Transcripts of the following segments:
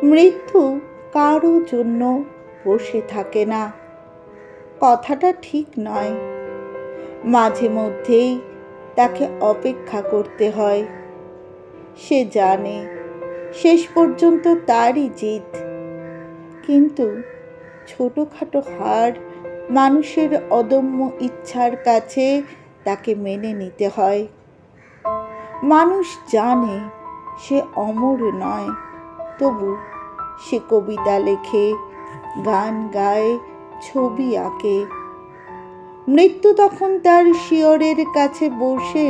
মৃত্যু কারো জন্য বসে থাকে না, কথাটা ঠিক নয়। মাঝে মধ্যেই তাকে অপেক্ষা করতে হয়। সে জানে শেষ পর্যন্ত তারই জিত, কিন্তু ছোটখাটো হার মানুষের অদম্য ইচ্ছার কাছে তাকে মেনে নিতে হয়। মানুষ জানে সে অমর নয়, তবু সে কবিতা লেখে, গান গায়, ছবি আঁকে। মৃত্যু তখন তার শিয়রের কাছে বসে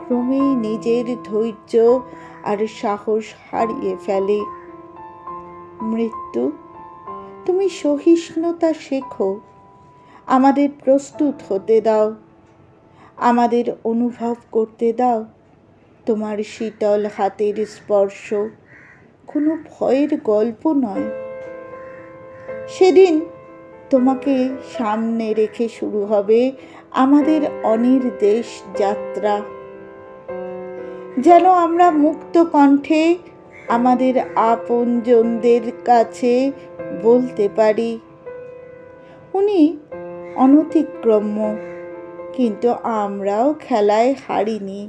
ক্রমেই নিজের ধৈর্য আর সাহস হারিয়ে ফেলে। মৃত্যু, তুমি সহিষ্ণুতা শেখো, আমাদের প্রস্তুত হতে দাও, আমাদের অনুভব করতে দাও তোমার শীতল হাতের স্পর্শ কোনো ভয়ের গল্প নয়। সেদিন তোমাকে সামনে রেখে শুরু হবে আমাদের অনির্দেশ যাত্রা, যেন আমরা মুক্ত কণ্ঠে আমাদের আপনজনদের কাছে বলতে পারি, উনি অনতিক্রম্য, কিন্তু আমরাও খেলায় হারিনি।